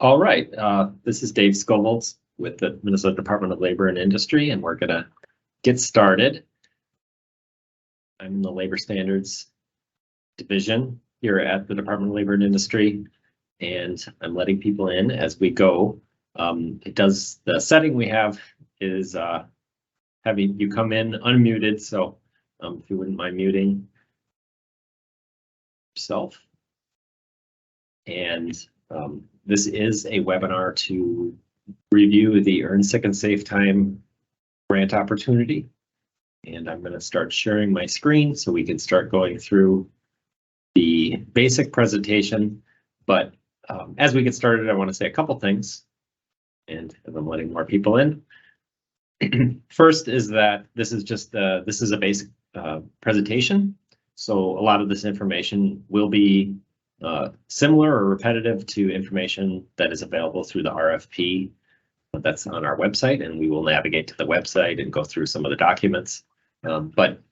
All right, this is Dave Scovolds with the Minnesota Department of Labor and Industry, and we're going to get started. I'm in the Labor Standards Division here at the Department of Labor and Industry, and I'm letting people in as we go. The setting we have is having you come in unmuted, so if you wouldn't mind muting yourself. And this is a webinar to review the Earn Sick and Safe Time grant opportunity. And I'm going to start sharing my screen so we can start going through the basic presentation. But as we get started, I want to say a couple things. And as I'm letting more people in. First is that this is just this is a basic presentation. So a lot of this information will be similar or repetitive to information that is available through the RFP that's on our website, and we will navigate to the website and go through some of the documents. But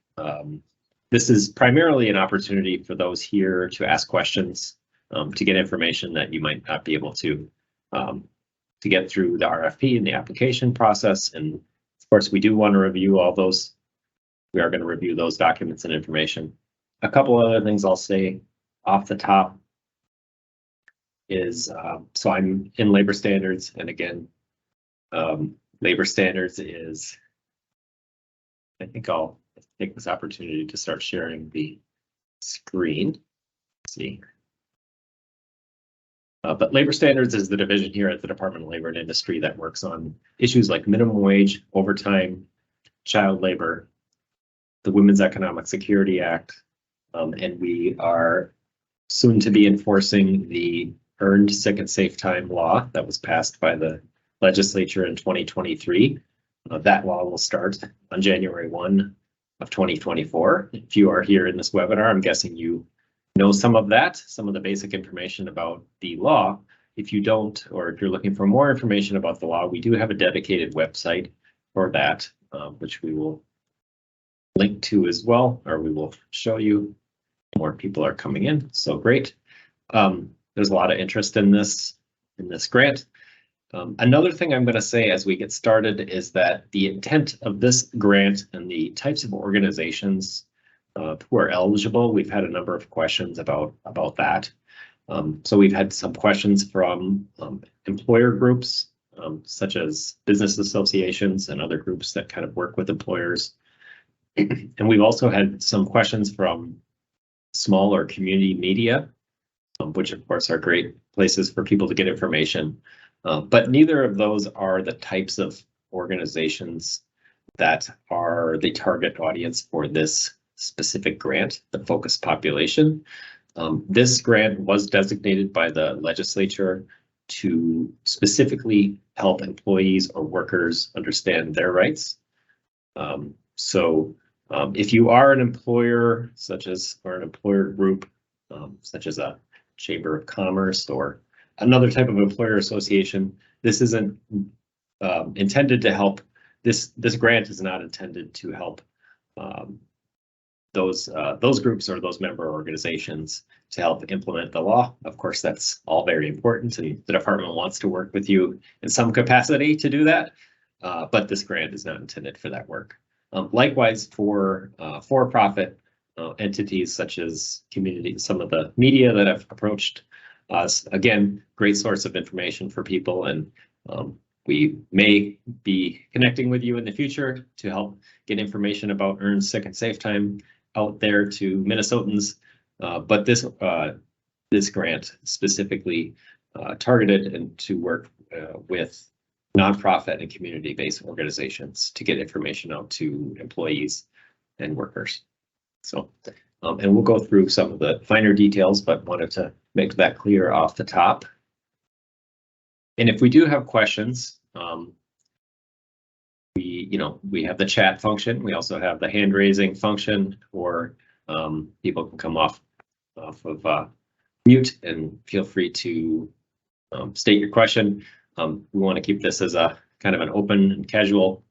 this is primarily an opportunity for those here to ask questions, to get information that you might not be able to get through the RFP and the application process. And of course, we do want to review all those. We are going to review those documents and information. A couple other things I'll say off the top is, so I'm in labor standards, and again, labor standards is, I think I'll take this opportunity to start sharing the screen. Let's see. But labor standards is the division here at the Department of Labor and Industry that works on issues like minimum wage, overtime, child labor, the Women's Economic Security Act, and we are soon to be enforcing the Earned Sick and Safe Time law that was passed by the legislature in 2023. That law will start on January 1 of 2024. If you are here in this webinar, I'm guessing you know some of that, some of the basic information about the law. If you don't, or if you're looking for more information about the law, we do have a dedicated website for that, which we will link to as well, or we will show you. More people are coming in, so great. There's a lot of interest in this grant. Another thing I'm going to say as we get started is that the intent of this grant and the types of organizations who are eligible, we've had a number of questions about that. So we've had some questions from employer groups, such as business associations and other groups that kind of work with employers. And we've also had some questions from smaller community media, which of course are great places for people to get information. But neither of those are the types of organizations that are the target audience for this specific grant, the focused population. This grant was designated by the legislature to specifically help employees or workers understand their rights. If you are an employer, or an employer group, such as a chamber of commerce or another type of employer association, this isn't intended to help. This grant is not intended to help those groups or those member organizations to help implement the law. Of course, that's all very important, and the department wants to work with you in some capacity to do that. But this grant is not intended for that work. Likewise, for-profit entities such as some of the media that have approached us, again, great source of information for people, and we may be connecting with you in the future to help get information about Earned Sick and Safe Time out there to Minnesotans. But this grant specifically targeted and to work with nonprofit and community-based organizations to get information out to employees and workers. So, and we'll go through some of the finer details, but wanted to make that clear off the top. And if we do have questions, we have the chat function. We also have the hand raising function, or people can come off of mute and feel free to state your question. We want to keep this as a kind of an open and casual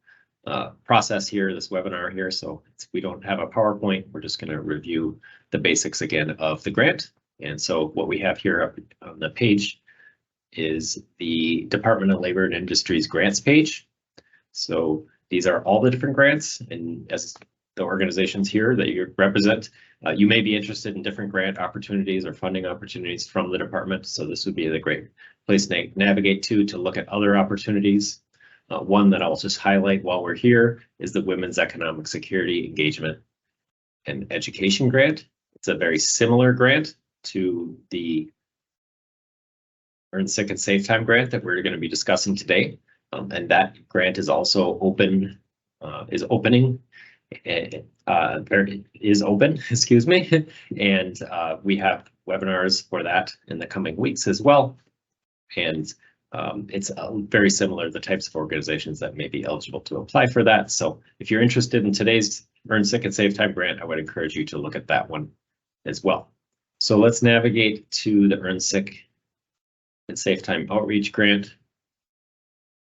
process here, this webinar here. So we don't have a PowerPoint. We're just going to review the basics again of the grant. And so what we have here up on the page is the Department of Labor and Industries grants page. So these are all the different grants, and as the organizations here that you represent, you may be interested in different grant opportunities or funding opportunities from the department. So this would be a great place to navigate to look at other opportunities. One that I'll just highlight while we're here is the Women's Economic Security Engagement and Education Grant. It's a very similar grant to the Earn Sick and Safe Time grant that we're going to be discussing today. And that grant is also open, is open, excuse me. And we have webinars for that in the coming weeks as well. And it's very similar to the types of organizations that may be eligible to apply for that. So if you're interested in today's Earn Sick and Safe Time grant, I would encourage you to look at that one as well. So let's navigate to the Earn Sick and Safe Time Outreach Grant,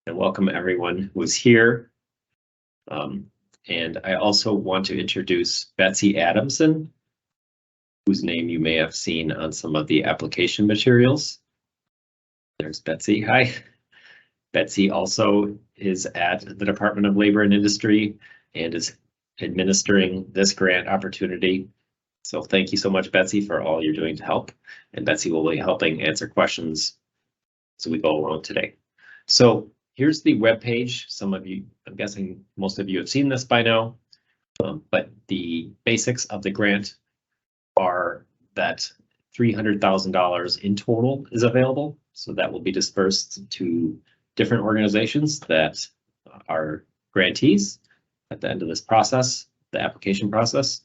and welcome everyone who is here. And I also want to introduce Betsy Adamson, whose name you may have seen on some of the application materials. There's Betsy. Hi. Betsy also is at the Department of Labor and Industry and is administering this grant opportunity. So thank you so much, Betsy, for all you're doing to help. And Betsy will be helping answer questions as we go along today. So here's the web page. Some of you, I'm guessing most of you have seen this by now, but the basics of the grant are that $300,000 in total is available. So that will be dispersed to different organizations that are grantees at the end of this process, the application process.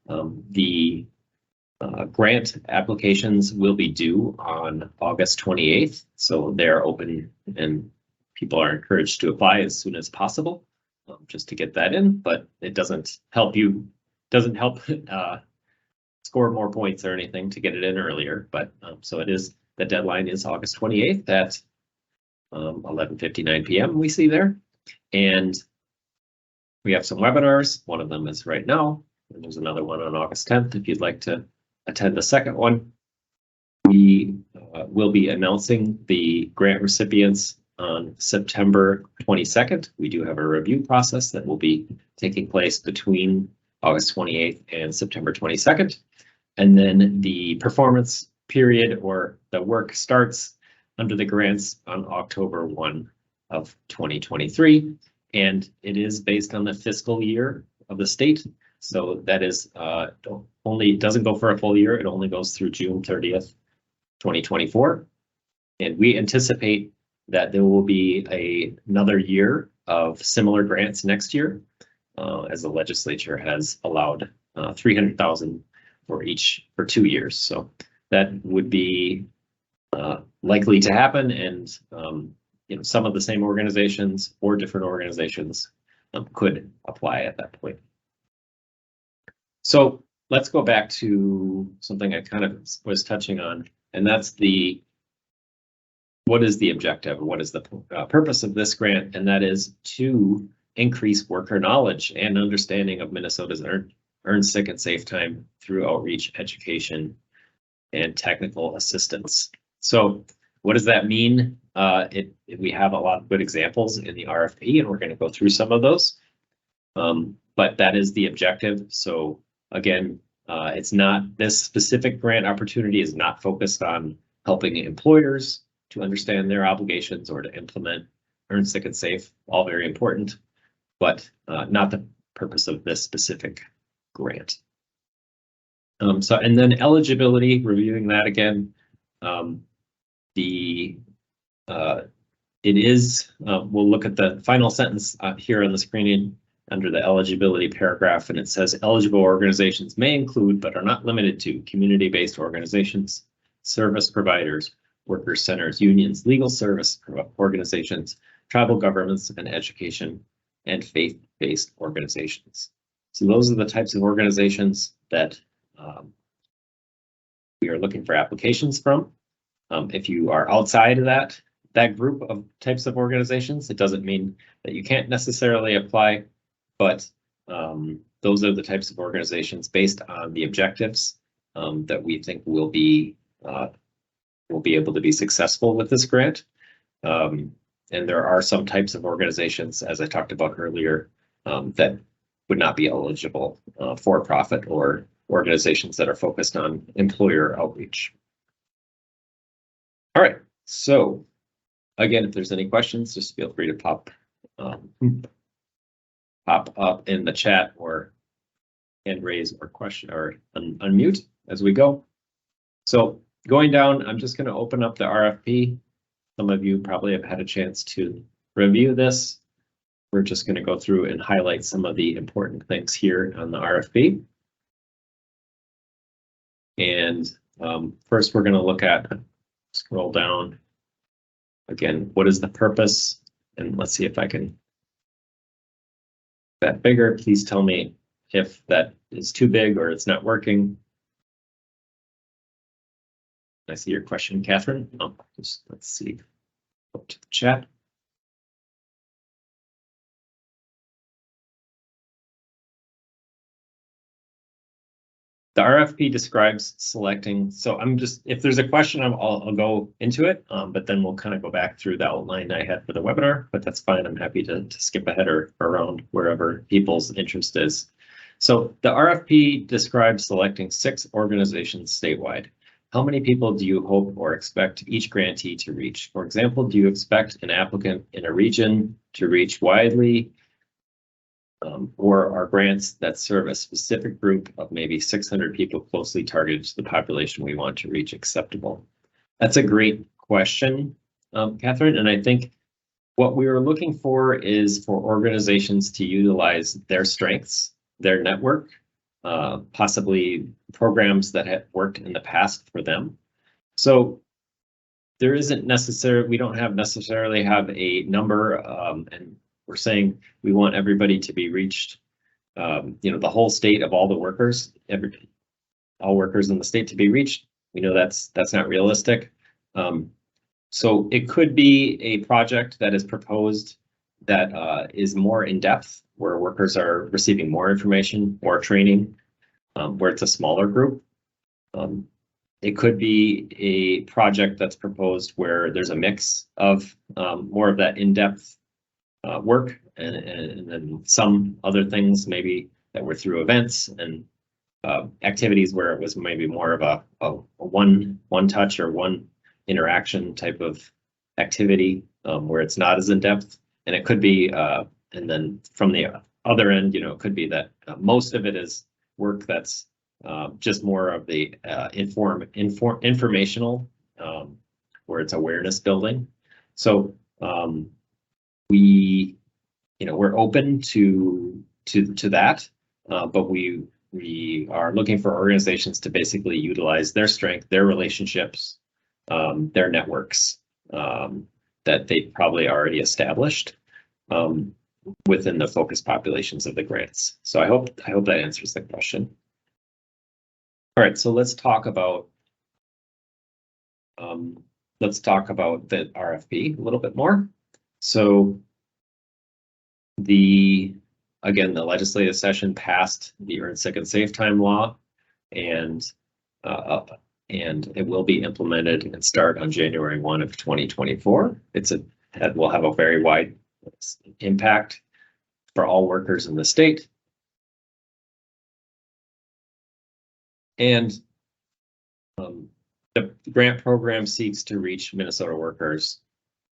The grant applications will be due on August 28th. So they're open and people are encouraged to apply as soon as possible, just to get that in, but it doesn't help score more points or anything to get it in earlier. But so it is, the deadline is August 28th at 11:59 p.m. we see there. And we have some webinars. One of them is right now, and there's another one on August 10th if you'd like to attend the second one. We will be announcing the grant recipients on September 22nd. We do have a review process that will be taking place between August 28th and September 22nd. And then the performance period or the work starts under the grants on October 1 of 2023. And it is based on the fiscal year of the state. So that is it doesn't go for a full year. It only goes through June 30th, 2024. And we anticipate that there will be another year of similar grants next year, as the legislature has allowed $300,000 for 2 years. So that would be likely to happen, and some of the same organizations or different organizations could apply at that point. So let's go back to something I kind of was touching on, and that's what is the objective, or what is the purpose of this grant, and that is to increase worker knowledge and understanding of Minnesota's Earn Sick and Safe Time through outreach, education, and technical assistance. So what does that mean? We have a lot of good examples in the RFP, and we're going to go through some of those. But that is the objective. So again, it's not, this specific grant opportunity is not focused on helping employers to understand their obligations or to implement Earn Sick and Safe, all very important, but not the purpose of this specific grant. And then eligibility, reviewing that again, we'll look at the final sentence here on the screen under the eligibility paragraph, and it says eligible organizations may include, but are not limited to, community-based organizations, service providers, worker centers, unions, legal service organizations, tribal governments, and education and faith-based organizations. So those are the types of organizations that we are looking for applications from. If you are outside of that group of types of organizations, it doesn't mean that you can't necessarily apply, but those are the types of organizations based on the objectives that we think will be will be able to be successful with this grant. And there are some types of organizations, as I talked about earlier, that would not be eligible for profit or organizations that are focused on employer outreach. All right, so again, if there's any questions, just feel free to pop up in the chat or hand raise or question or unmute as we go. So going down, I'm just going to open up the RFP. Some of you probably have had a chance to review this. We're just going to go through and highlight some of the important things here on the RFP. And first, we're going to look at, scroll down. Again, what is the purpose? And let's see if I can make that bigger. Please tell me if that is too big or it's not working. I see your question, Catherine. Oh, just let's see. Go to the chat. The RFP describes selecting. So I'm just, if there's a question, I'll go into it, but then we'll kind of go back through the outline I had for the webinar, but that's fine. I'm happy to skip ahead or around wherever people's interest is. So the RFP describes selecting 6 organizations statewide. How many people do you hope or expect each grantee to reach? For example, do you expect an applicant in a region to reach widely, or are grants that serve a specific group of maybe 600 people closely targeted to the population we want to reach acceptable? That's a great question, Catherine, and I think what we were looking for is for organizations to utilize their strengths, their network, possibly programs that have worked in the past for them. So there isn't necessarily, we don't have necessarily have a number, and we're saying we want everybody to be reached, you know, the whole state of all the workers, all workers in the state to be reached. We know that's not realistic. So it could be a project that is proposed that is more in depth, where workers are receiving more information, more training, where it's a smaller group. It could be a project that's proposed where there's a mix of more of that in-depth work and then some other things maybe that were through events and activities where it was maybe more of a one touch or one interaction type of activity where it's not as in-depth. And it could be, and then from the other end, you know, it could be that most of it is work that's just more of the informational, where it's awareness building. So we, you know, we're open to that, but we are looking for organizations to basically utilize their strength, their relationships, their networks that they probably already established within the focus populations of the grants. So I hope that answers the question. All right, so let's talk about the RFP a little bit more. So again, the legislative session passed the Earn Sick and Safe Time law, and it will be implemented and start on January 1 of 2024. It will have a very wide impact for all workers in the state. And the grant program seeks to reach Minnesota workers,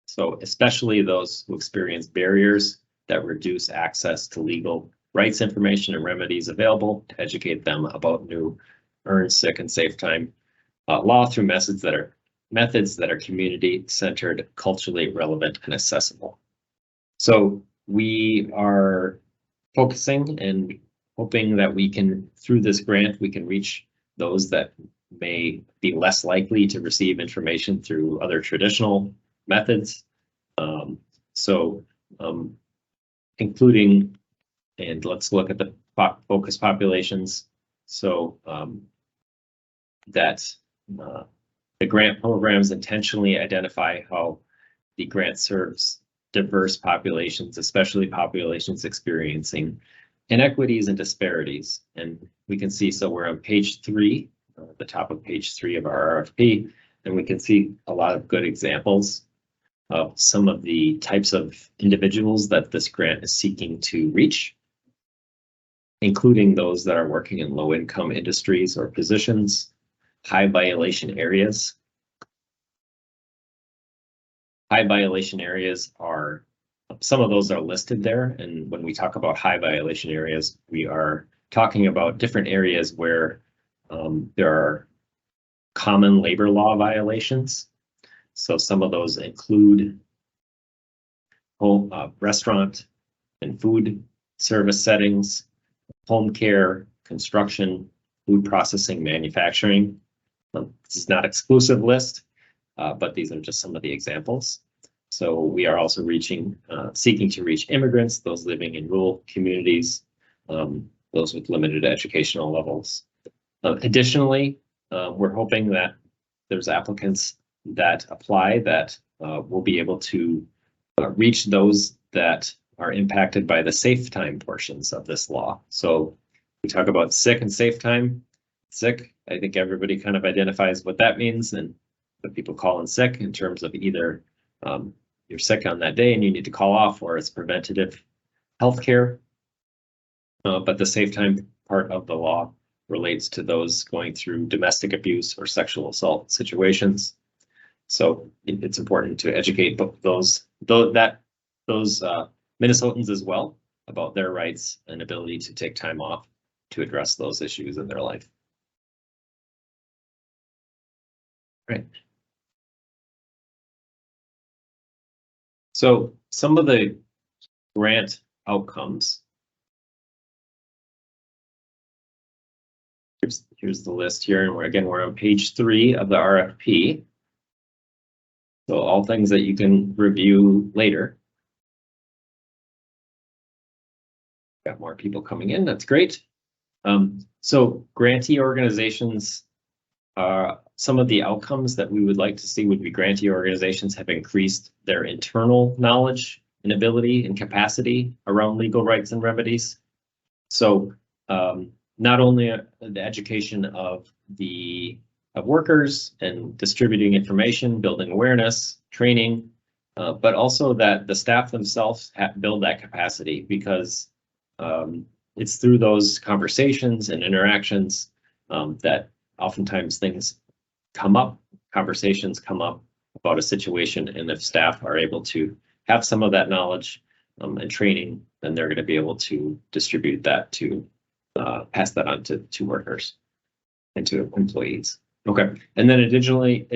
so especially those who experience barriers that reduce access to legal rights information and remedies available, to educate them about new Earn Sick and Safe Time law through methods that are community-centered, culturally relevant, and accessible. So we are focusing and hoping that we can, through this grant, we can reach those that may be less likely to receive information through other traditional methods. Including, and let's look at the focus populations. So that the grant programs intentionally identify how the grant serves diverse populations, especially populations experiencing inequities and disparities. And we can see, so we're on page 3, the top of page 3 of our RFP, and we can see a lot of good examples of some of the types of individuals that this grant is seeking to reach, including those that are working in low-income industries or positions, high violation areas. High violation areas are, some of those are listed there, and when we talk about high violation areas, we are talking about different areas where there are common labor law violations. So some of those include home, restaurant and food service settings, home care, construction, food processing, manufacturing. This is not an exclusive list, but these are just some of the examples. So we are also seeking to reach immigrants, those living in rural communities, those with limited educational levels. Additionally, we're hoping that there's applicants that apply that will be able to reach those that are impacted by the safe time portions of this law. So we talk about sick and safe time. Sick, I think everybody kind of identifies what that means and what people call in sick in terms of either you're sick on that day and you need to call off, or it's preventative health care. But the safe time part of the law relates to those going through domestic abuse or sexual assault situations. So it's important to educate those Minnesotans as well about their rights and ability to take time off to address those issues in their life. Right. So some of the grant outcomes. Here's the list here, and we're on page 3 of the RFP. So all things that you can review later. Got more people coming in, that's great. So grantee organizations, some of the outcomes that we would like to see would be grantee organizations have increased their internal knowledge and ability and capacity around legal rights and remedies. So not only the education of workers and distributing information, building awareness, training, but also that the staff themselves build that capacity, because it's through those conversations and interactions that oftentimes things come up, conversations come up about a situation, and if staff are able to have some of that knowledge and training, then they're going to be able to distribute that to pass that on to workers and to employees. Okay, and then additionally,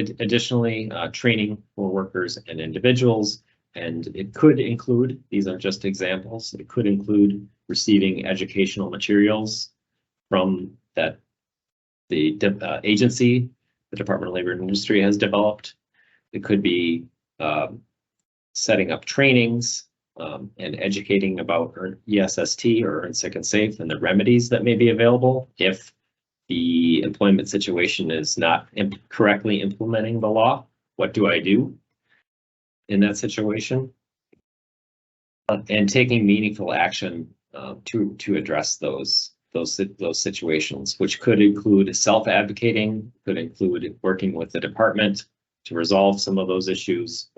training for workers and individuals, and it could include, these are just examples, it could include receiving educational materials from the agency the Department of Labor and Industry has developed. It could be setting up trainings and educating about ESST or Earn Sick and Safe and the remedies that may be available if the employment situation is not correctly implementing the law. What do I do in that situation? And taking meaningful action to address those situations, which could include self-advocating, could include working with the department to resolve some of those issues,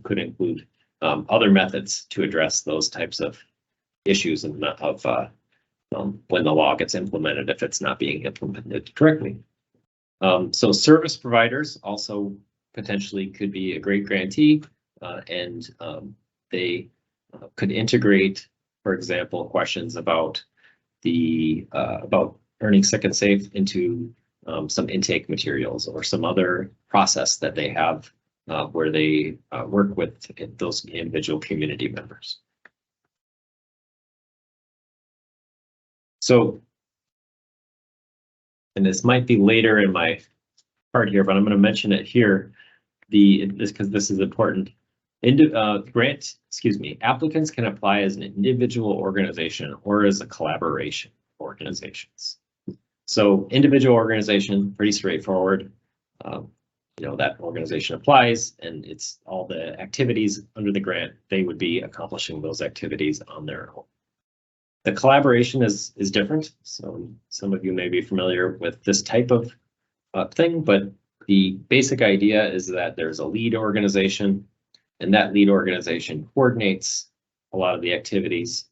could include other methods to address those types of issues and when the law gets implemented, if it's not being implemented correctly. So service providers also potentially could be a great grantee, and they could integrate, for example, questions about earning sick and safe into some intake materials or some other process that they have where they work with those individual community members. So, and this might be later in my part here, but I'm going to mention it here. Because this is important. Applicants can apply as an individual organization or as a collaboration of organizations. So individual organization, pretty straightforward. That organization applies, and it's all the activities under the grant, they would be accomplishing those activities on their own. The collaboration is different. So some of you may be familiar with this type of thing, but the basic idea is that there's a lead organization, and that lead organization coordinates a lot of the activities,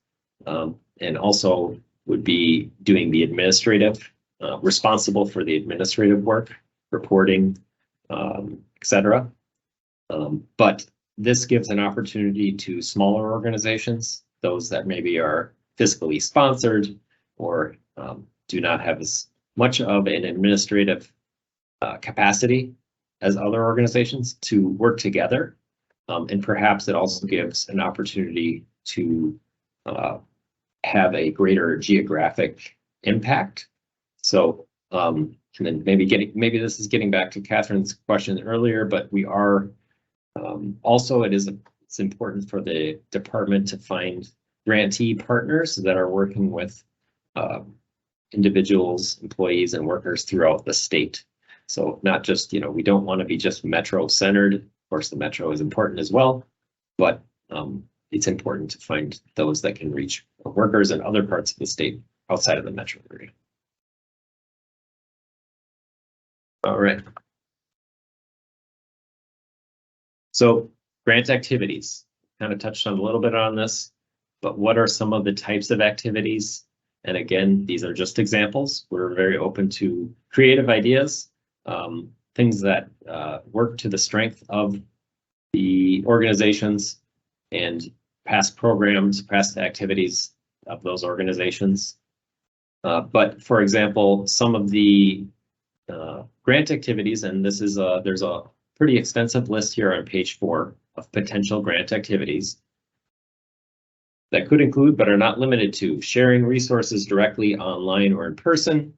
and also would be doing the administrative, responsible for the administrative work, reporting, etc. But this gives an opportunity to smaller organizations, those that maybe are fiscally sponsored or do not have as much of an administrative capacity as other organizations, to work together. And perhaps it also gives an opportunity to have a greater geographic impact. So, and then maybe this is getting back to Catherine's question earlier, but we are also, it's important for the department to find grantee partners that are working with individuals, employees, and workers throughout the state. So not just, we don't want to be just metro centered. Of course, the metro is important as well, but it's important to find those that can reach workers in other parts of the state outside of the metro area. All right. So grant activities, kind of touched on a little bit on this, but what are some of the types of activities? And again, these are just examples. We're very open to creative ideas, things that work to the strength of the organizations and past programs, past activities of those organizations. But for example, some of the grant activities, and this is there's a pretty extensive list here on page 4 of potential grant activities that could include, but are not limited to, sharing resources directly online or in person,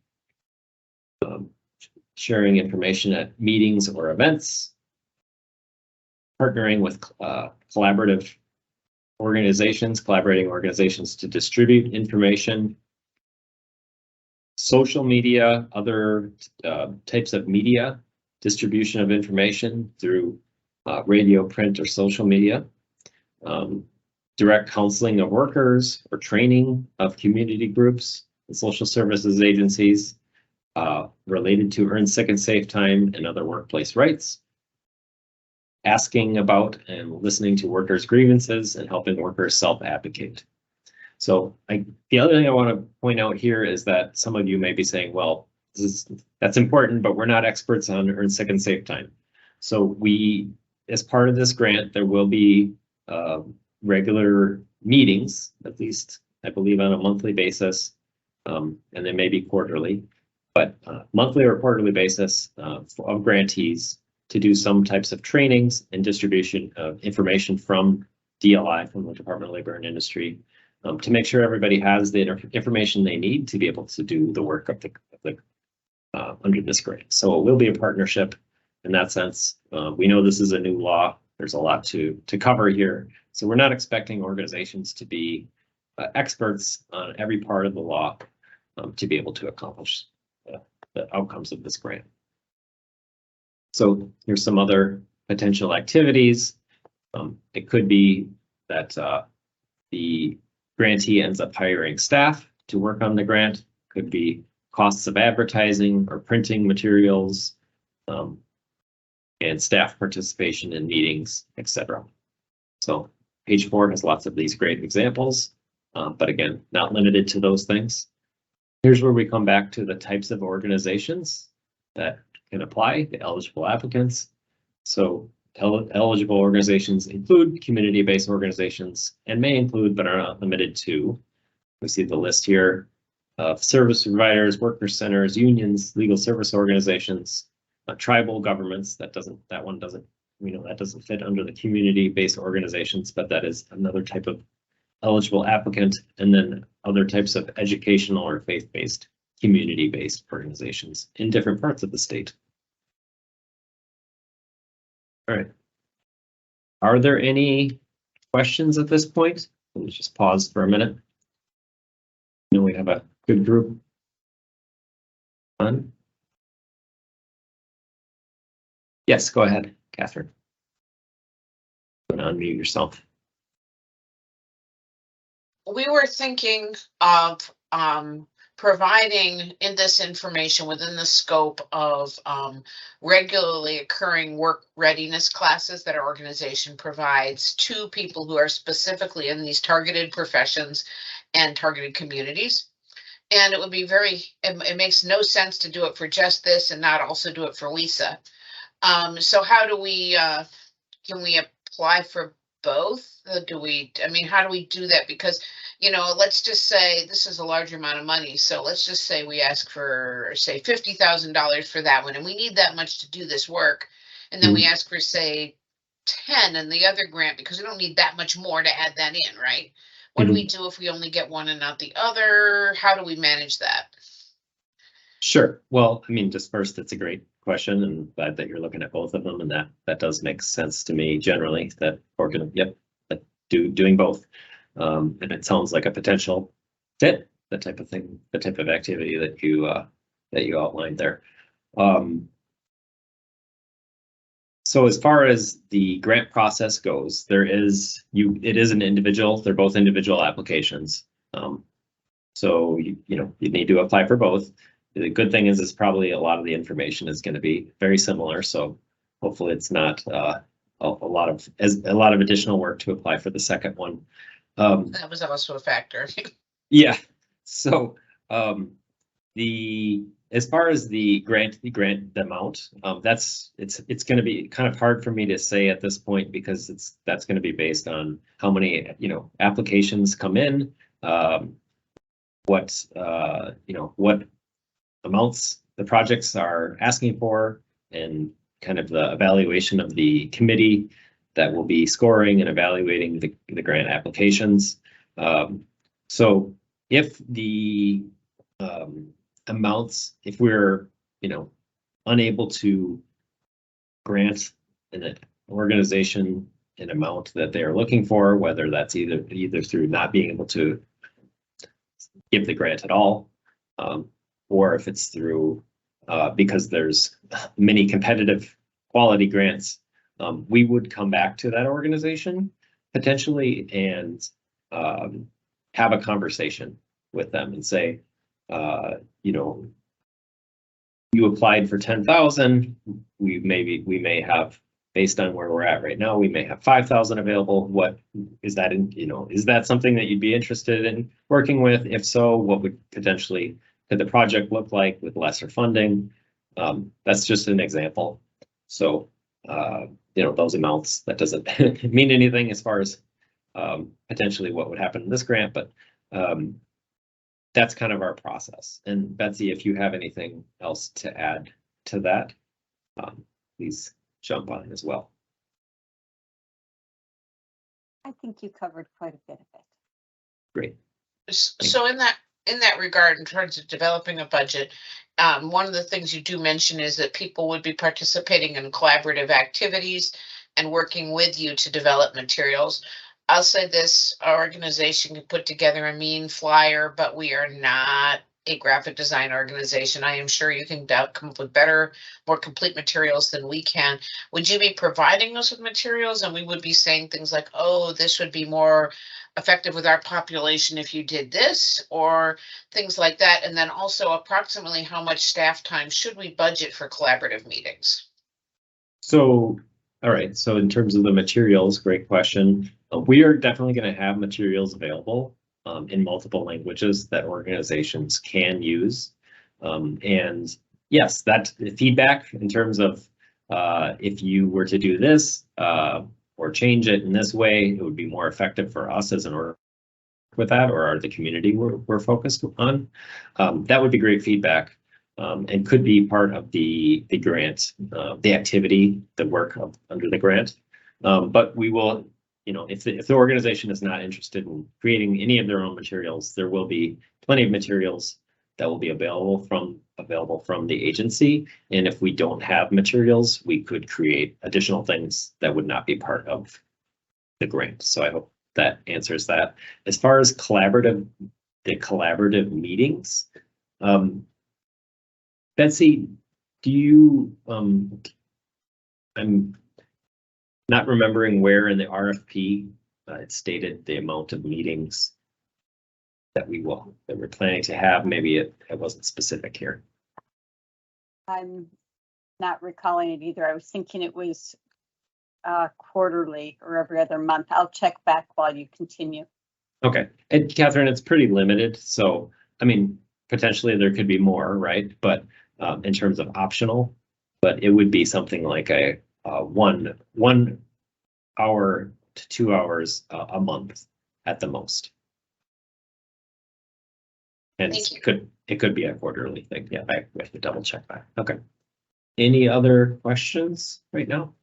sharing information at meetings or events, partnering with collaborating organizations to distribute information, social media, other types of media, distribution of information through radio, print, or social media, direct counseling of workers or training of community groups and social services agencies related to earned sick and safe time and other workplace rights, asking about and listening to workers' grievances and helping workers self-advocate. So the other thing I want to point out here is that some of you may be saying, well, that's important, but we're not experts on earned sick and safe time. So as part of this grant, there will be regular meetings, at least I believe on a monthly basis, and then maybe quarterly, but monthly or quarterly basis of grantees to do some types of trainings and distribution of information from DLI, from the Department of Labor and Industry, to make sure everybody has the information they need to be able to do the work of the under this grant. So it will be a partnership in that sense. We know this is a new law. There's a lot to cover here. So we're not expecting organizations to be experts on every part of the law to be able to accomplish the outcomes of this grant. So here's some other potential activities. It could be that the grantee ends up hiring staff to work on the grant. Could be costs of advertising or printing materials, and staff participation in meetings, etc. So page 4 has lots of these great examples, but again, not limited to those things. Here's where we come back to the types of organizations that can apply, the eligible applicants. So eligible organizations include community-based organizations and may include, but are not limited to. We see the list here of service providers, worker centers, unions, legal service organizations, tribal governments. That one doesn't fit under the community-based organizations, but that is another type of eligible applicant. And then other types of educational or faith-based, community-based organizations in different parts of the state. All right. Are there any questions at this point? Let me just pause for a minute. I know we have a good group on. Yes, go ahead, Catherine. Unmute yourself. We were thinking of providing in this information within the scope of regularly occurring work readiness classes that our organization provides to people who are specifically in these targeted professions and targeted communities. And it would be it makes no sense to do it for just this and not also do it for Lisa. So how do we, can we apply for both? I mean, how do we do that? Because, let's just say this is a large amount of money. So let's just say we ask for, say, $50,000 for that one, and we need that much to do this work. And then we ask for, say, 10 in the other grant because we don't need that much more to add that in, right? What do we do if we only get one and not the other? How do we manage that? Sure. Well, I mean, just first, it's a great question, and glad that you're looking at both of them, and that does make sense to me generally. That we're gonna, doing both, and it sounds like a potential fit. The type of thing, the type of activity that you outlined there. So as far as the grant process goes, it is an individual. They're both individual applications. So you need to apply for both. The good thing is probably a lot of the information is going to be very similar. So hopefully it's not a lot of additional work to apply for the second one. That was also a factor. Yeah. So as far as the grant amount, it's going to be kind of hard for me to say at this point because that's going to be based on how many applications come in, what amounts the projects are asking for, and kind of the evaluation of the committee that will be scoring and evaluating the grant applications. So if the amounts, if we're unable to grant an organization an amount that they are looking for, whether that's either through not being able to give the grant at all, or if it's through because there's many competitive quality grants, we would come back to that organization potentially and have a conversation with them and say, you applied for 10,000. We may have, based on where we're at right now, we may have 5,000 available. What is that is that something that you'd be interested in working with? If so, what could the project look like with lesser funding? That's just an example. So, those amounts, that doesn't mean anything as far as potentially what would happen in this grant, but that's kind of our process. And Betsy, if you have anything else to add to that, please jump on as well. I think you covered quite a bit of it. Great. So in that regard, in terms of developing a budget, one of the things you do mention is that people would be participating in collaborative activities and working with you to develop materials. I'll say this, our organization can put together a mean flyer, but we are not a graphic design organization. I am sure you can come up with better, more complete materials than we can. Would you be providing us with materials and we would be saying things like, oh, this would be more effective with our population if you did this, or things like that? And then also approximately how much staff time should we budget for collaborative meetings? So, all right. So in terms of the materials, great question. We are definitely going to have materials available in multiple languages that organizations can use. And yes, that feedback in terms of if you were to do this or change it in this way, it would be more effective for us as an org with that, or the community we're focused on. That would be great feedback and could be part of the grant, the activity, the work under the grant. But we will, if the organization is not interested in creating any of their own materials, there will be plenty of materials that will be available from the agency. And if we don't have materials, we could create additional things that would not be part of the grant. So I hope that answers that. As far as the collaborative meetings, Betsy, do you, I'm not remembering where in the RFP it stated the amount of meetings that we're planning to have. Maybe it wasn't specific here. I'm not recalling it either. I was thinking it was quarterly or every other month. I'll check back while you continue. Okay, and Catherine, it's pretty limited. So, I mean, potentially there could be more, right? But in terms of optional, but it would be something like a 1 hour to 2 hours a month at the most. And Thank you. it could be a quarterly thing. Yeah, we have to double check that. Okay. Any other questions right now?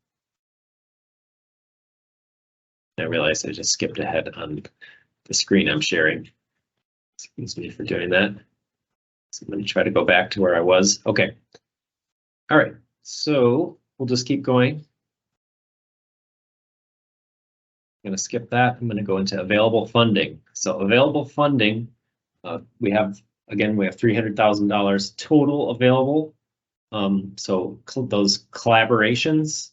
I realized I just skipped ahead on the screen I'm sharing. Excuse me for doing that. So let me try to go back to where I was. Okay. All right. So we'll just keep going. I'm going to skip that. I'm going to go into available funding. So available funding, we have $300,000 total available. So those collaborations,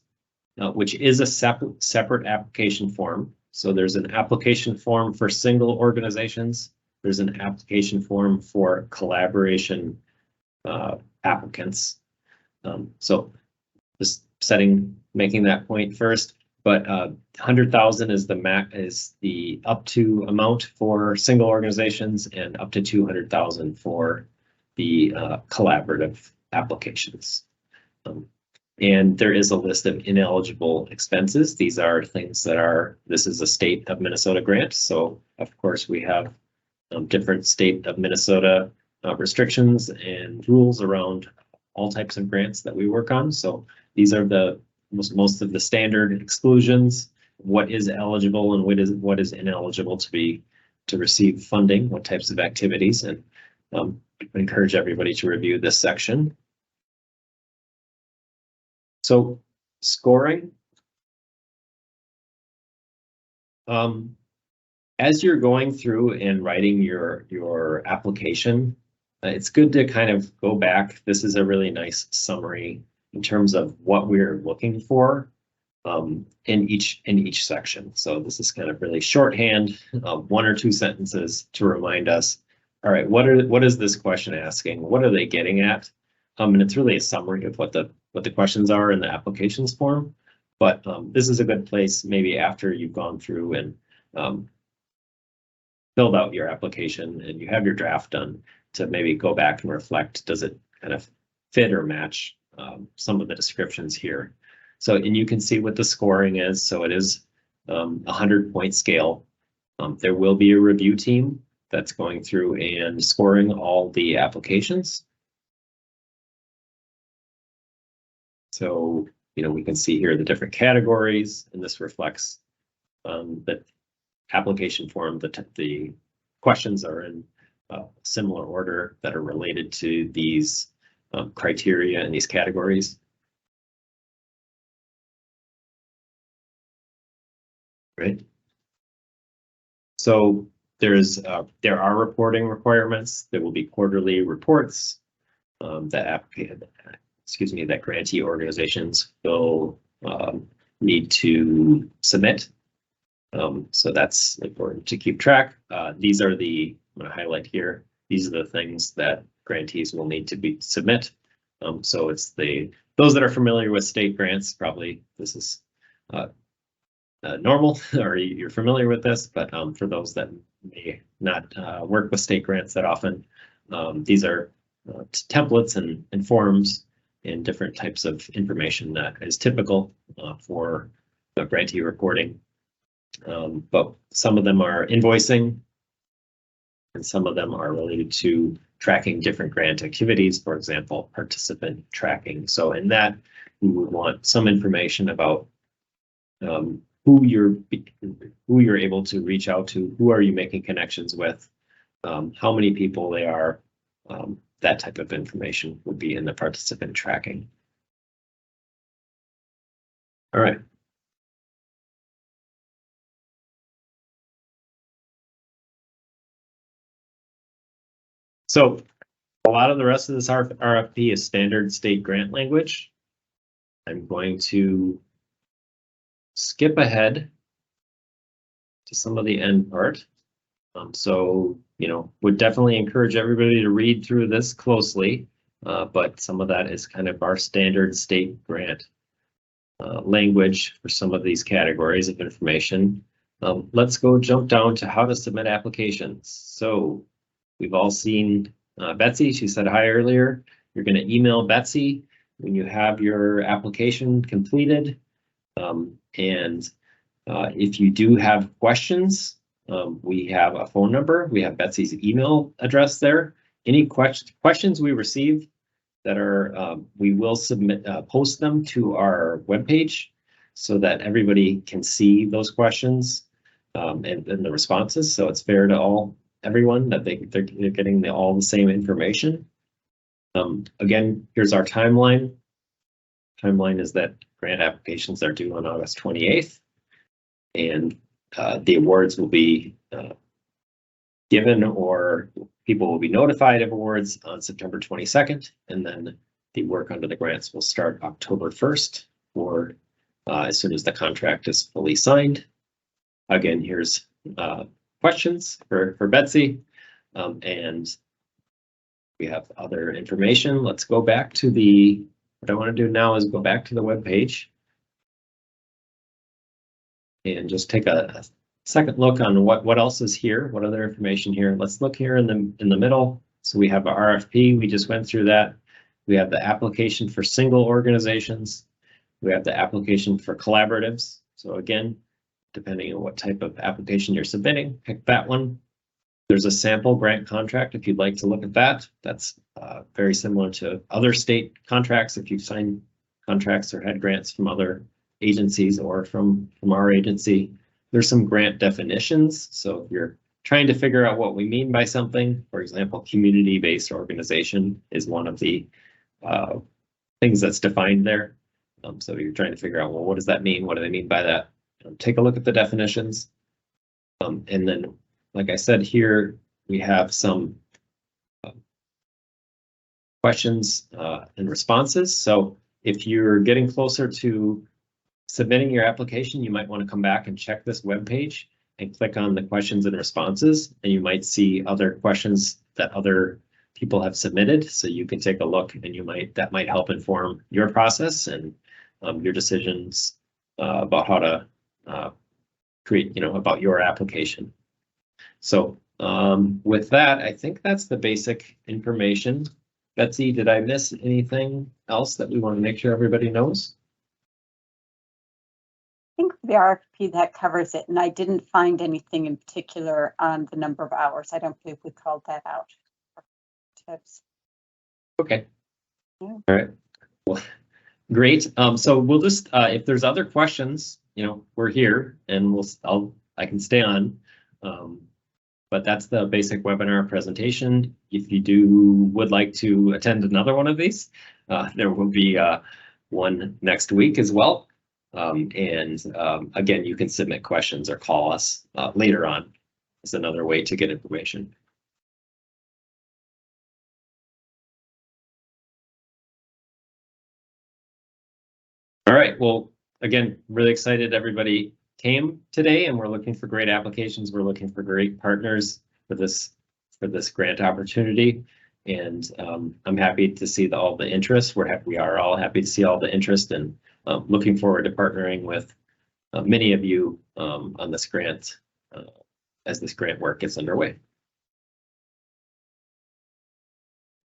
which is a separate application form. So there's an application form for single organizations. There's an application form for collaboration applicants. So just making that point first. But 100,000 is the up to amount for single organizations, and up to 200,000 for the collaborative applications. And there is a list of ineligible expenses. These are things that this is a state of Minnesota grant. So of course we have different state of Minnesota restrictions and rules around all types of grants that we work on. So these are the most of the standard exclusions, what is eligible and what is ineligible to receive funding, what types of activities, and I encourage everybody to review this section. So scoring. As you're going through and writing your application, it's good to kind of go back. This is a really nice summary in terms of what we're looking for in each section. So this is kind of really shorthand, 1 or 2 sentences to remind us, all right, what is this question asking? What are they getting at? And it's really a summary of what the questions are in the applications form. But this is a good place maybe after you've gone through and filled out your application and you have your draft done to maybe go back and reflect, does it kind of fit or match some of the descriptions here. So, and you can see what the scoring is. So it is a 100-point scale. There will be a review team that's going through and scoring all the applications. So, we can see here the different categories, and this reflects the application form. The questions are in similar order that are related to these criteria and these categories. Right. So there are reporting requirements. There will be quarterly reports that grantee organizations will need to submit. So that's important to keep track. These are I'm going to highlight here. These are the things that grantees will need to submit. So it's those that are familiar with state grants, probably this is normal or you're familiar with this, but for those that may not work with state grants that often, these are templates and forms and different types of information that is typical for grantee reporting. But some of them are invoicing, and some of them are related to tracking different grant activities, for example, participant tracking. So in that, we would want some information about who you're able to reach out to, who are you making connections with, how many people they are. That type of information would be in the participant tracking. All right. So a lot of the rest of this RFP is standard state grant language. I'm going to skip ahead to some of the end part. So, would definitely encourage everybody to read through this closely, but some of that is kind of our standard state grant language for some of these categories of information. Let's go jump down to how to submit applications. So we've all seen Betsy. She said hi earlier. You're going to email Betsy when you have your application completed. And if you do have questions, we have a phone number. We have Betsy's email address there. Any questions we receive that are, we will submit, post them to our webpage so that everybody can see those questions and the responses. So it's fair to everyone that they're getting all the same information. Again, here's our timeline. Timeline is that grant applications are due on August 28th, and the awards will be given, or people will be notified of awards on September 22nd, and then the work under the grants will start October 1st, or as soon as the contract is fully signed. Again, here's questions for Betsy, and we have other information. Let's go back to what I want to do now is go back to the web page and just take a second look on what else is here, what other information here. Let's look here in the middle. So we have our RFP, we just went through that. We have the application for single organizations. We have the application for collaboratives. So again, depending on what type of application you're submitting, pick that one. There's a sample grant contract if you'd like to look at that. That's very similar to other state contracts. If you've signed contracts or had grants from other agencies or from our agency, there's some grant definitions. So if you're trying to figure out what we mean by something, for example, community-based organization is one of the things that's defined there. So you're trying to figure out, well, what does that mean? What do they mean by that? Take a look at the definitions. And then, like I said, here we have some questions and responses. So if you're getting closer to submitting your application, you might want to come back and check this web page and click on the questions and responses, and you might see other questions that other people have submitted. So you can take a look, and that might help inform your process and your decisions about how to create, about your application. So with that, I think that's the basic information. Betsy, did I miss anything else that we want to make sure everybody knows? I think the RFP that covers it, and I didn't find anything in particular on the number of hours. I don't believe we called that out. Tips. Okay. Yeah. All right. Well, great. So we'll just, if there's other questions, we're here, and I can stay on. But that's the basic webinar presentation. If you would like to attend another one of these, there will be one next week as well. Again, you can submit questions or call us later on. Is another way to get information. All right, well, again, really excited everybody came today, and we're looking for great applications. We're looking for great partners for this grant opportunity. And I'm happy to see all the interest. We are all happy to see all the interest, and looking forward to partnering with many of you on this grant as this grant work gets underway.